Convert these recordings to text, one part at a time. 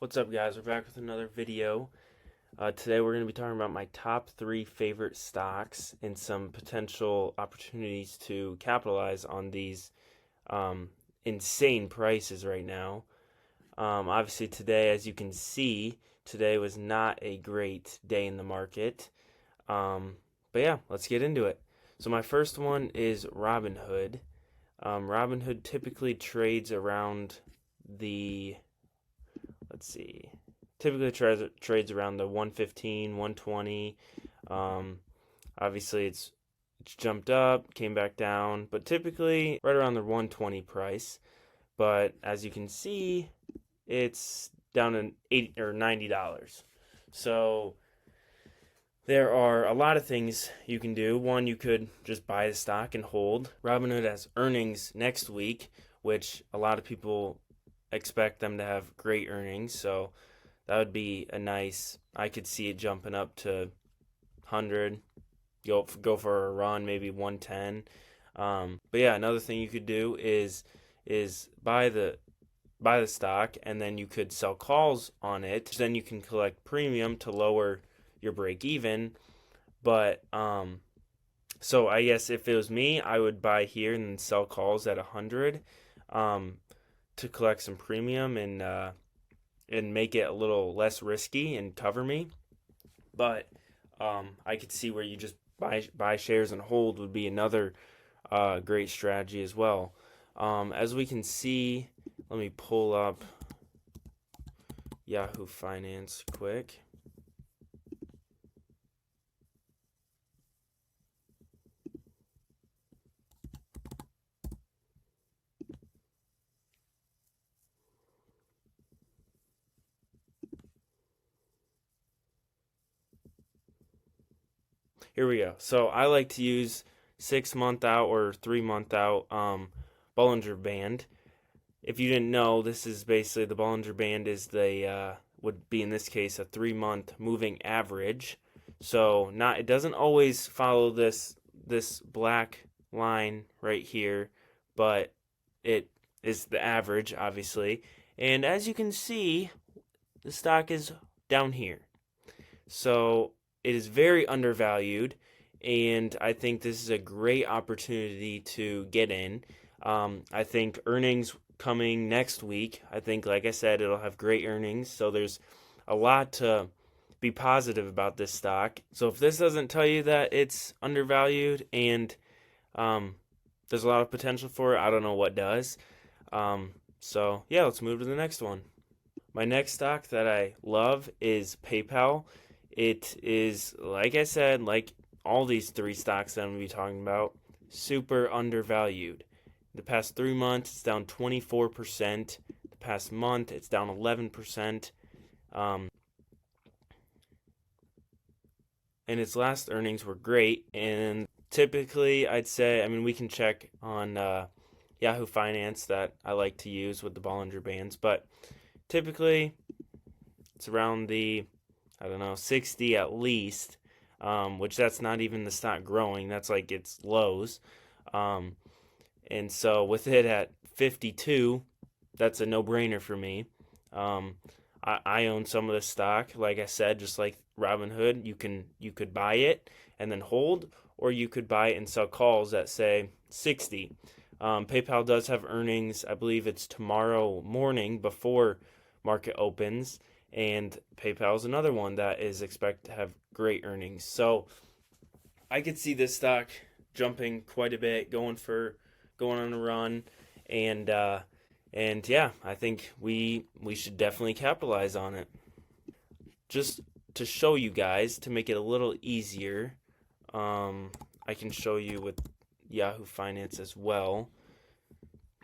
What's up, guys? We're back with another video. Today we're going to be talking about my top 3 favorite stocks and some potential opportunities to capitalize on these insane prices right now. Obviously today, as you can see, today was not a great day in the market. But yeah, let's get into it. So my first one is Robinhood. Robinhood typically trades around the let's see. Typically trades around the 115, 120. Um, Obviously, it's jumped up, came back down, but typically right around the 120 price. But as you can see, it's down to $80 or $90. So there are a lot of things you can do. One, you could just buy the stock and hold. Robinhood has earnings next week, which a lot of people expect them to have great earnings. So that would be a nice. I could see it jumping up to 100. Go for a run, maybe 110. But yeah, another thing you could do is buy the stock, and then you could sell calls on it. Then you can collect premium to lower your break even. But so I guess if it was me, I would buy here and then sell calls at 100 to collect some premium and make it a little less risky and cover me. But I could see where you just buy shares and hold would be another great strategy as well. As we can see, let me pull up Yahoo Finance quick. Here we go. So I like to use 6 month out or 3 month out Bollinger Band. If you didn't know, this is basically the Bollinger Band is the would be in this case a 3 month moving average. So it doesn't always follow this black line right here, but it is the average obviously. And as you can see, the stock is down here. So it is very undervalued, and I think this is a great opportunity to get in. I think earnings coming next week. I think, like I said, it'll have great earnings. So there's a lot to be positive about this stock. So if this doesn't tell you that it's undervalued and there's a lot of potential for it, I don't know what does. So yeah, let's move to the next one. My next stock that I love is PayPal. It is, like I said, like all these 3 stocks that I'm going to be talking about, super undervalued. The past 3 months, it's down 24%. The past month, it's down 11%. And its last earnings were great. And typically, I'd say, we can check on Yahoo Finance that I like to use with the Bollinger Bands. But typically, it's around the 60 at least, which that's not even the stock growing. That's like its lows. And so with it at 52, that's a no-brainer for me. I own some of the stock. Like I said, just like Robinhood, you could buy it and then hold, or you could buy it and sell calls at, say, 60. PayPal does have earnings. I believe it's tomorrow morning before market opens. And PayPal is another one that is expected to have great earnings. So I could see this stock jumping quite a bit, going on a run, and yeah, I think we should definitely capitalize on it. Just to show you guys, to make it a little easier, I can show you with Yahoo Finance as well.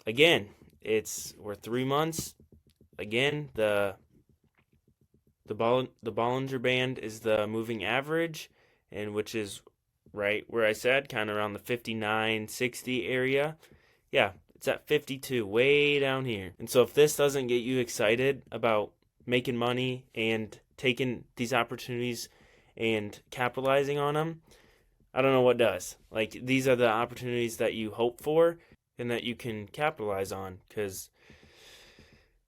Again, we're 3 months. Again, the Bollinger Band is the moving average, and which is right where I said, kind of around the 59, 60 area. Yeah, it's at 52, way down here. And so if this doesn't get you excited about making money and taking these opportunities and capitalizing on them, I don't know what does. Like, these are the opportunities that you hope for and that you can capitalize on, because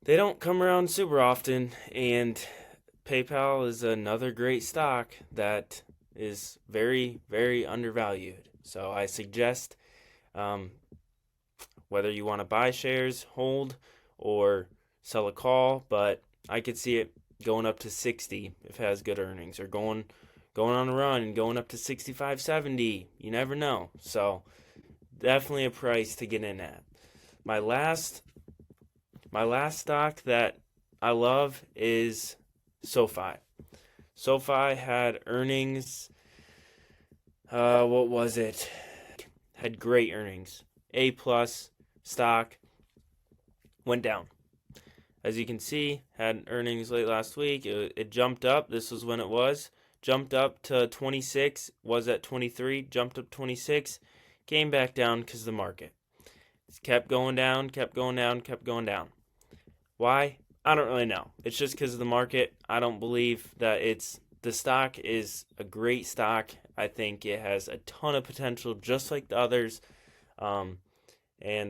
they don't come around super often, and PayPal is another great stock that is very, very undervalued. So I suggest, um, whether you want to buy shares, hold, or sell a call, but I could see it going up to 60 if it has good earnings, or going on a run and going up to 65, 70. You never know. So definitely a price to get in at. My last stock that I love is SoFi. SoFi had earnings. What was it? Had great earnings. A plus stock went down. As you can see, had earnings late last week. It jumped up. This was when it was. Jumped up to 26. Was at 23. Jumped up 26. Came back down because of the market. It's kept going down, kept going down, kept going down. Why? I don't really know. It's just because of the market. I don't believe that the stock is a great stock. I think it has a ton of potential, just like the others. And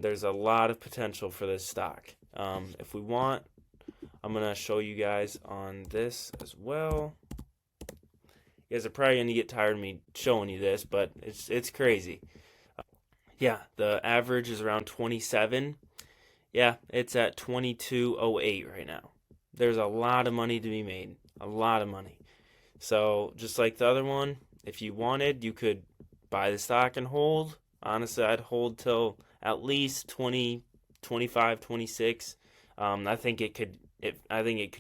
there's a lot of potential for this stock. If we want, I'm going to show you guys on this as well. You guys are probably going to get tired of me showing you this, but it's crazy. Yeah, the average is around 27. Yeah, it's at 22.08 right now. There's a lot of money to be made. A lot of money. So, just like the other one, if you wanted, you could buy the stock and hold. Honestly, I'd hold till at least 20, 25, 26. I think it could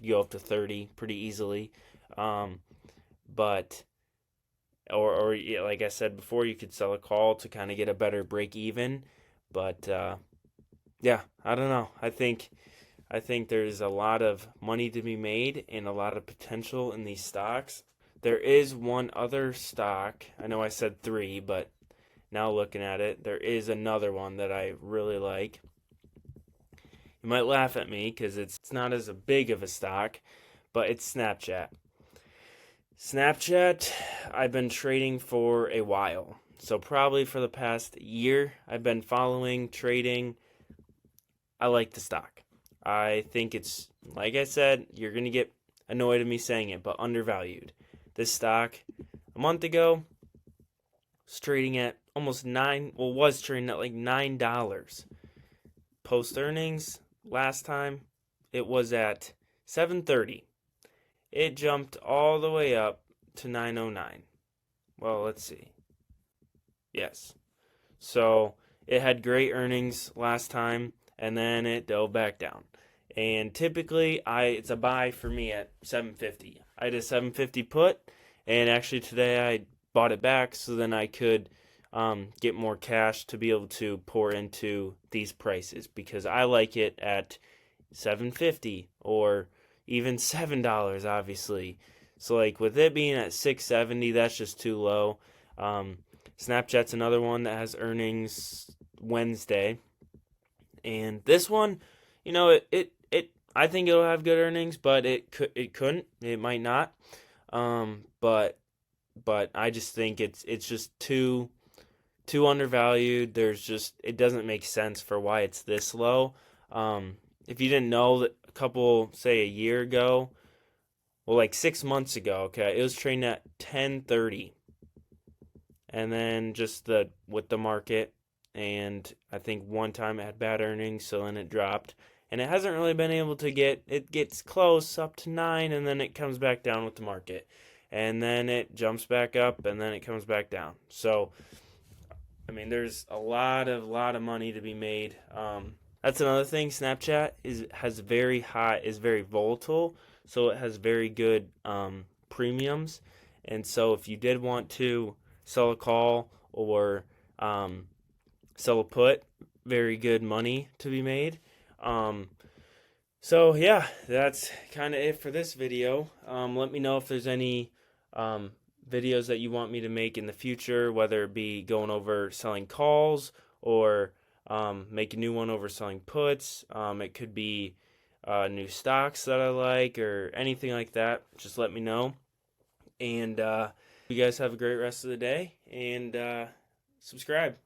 go up to 30 pretty easily. But or yeah, like I said before, you could sell a call to kind of get a better break even. But yeah, I don't know. I think there's a lot of money to be made and a lot of potential in these stocks. There is one other stock. I know I said three, but now looking at it, there is another one that I really like. You might laugh at me because it's not as big of a stock, but it's Snapchat. Snapchat, I've been trading for a while. So probably for the past year, I've been following, trading. I like the stock. I think it's, like I said, you're going to get annoyed at me saying it, but undervalued. This stock, a month ago, was trading at almost was trading at like $9. Post earnings, last time, it was at 7.30. It jumped all the way up to 9.09. Well, let's see. Yes. So it had great earnings last time, and then it dove back down. And typically, it's a buy for me at 7.50. I had a 7.50 put, and actually today I bought it back so then I could get more cash to be able to pour into these prices, because I like it at 7.50 or even $7, obviously. So like with it being at 6.70, that's just too low. Snapchat's another one that has earnings Wednesday, and this one, it I think it'll have good earnings, but it might not. But I just think it's just too undervalued. It doesn't make sense for why it's this low. If you didn't know, that say a year ago, well, like 6 months ago, okay, it was trading at 10.30, and then just with the market, and I think one time it had bad earnings, so then it dropped, and it hasn't really been able to it gets close up to 9, and then it comes back down with the market, and then it jumps back up, and then it comes back down. So I mean, there's a lot of money to be made. That's another thing. Snapchat is very volatile, so it has very good premiums. And so if you did want to sell a call or sell a put, very good money to be made. So yeah, that's kind of it for this video. Let me know if there's any videos that you want me to make in the future, whether it be going over selling calls or make a new one over selling puts. It could be new stocks that I like or anything like that. Just let me know. And you guys have a great rest of the day, and subscribe.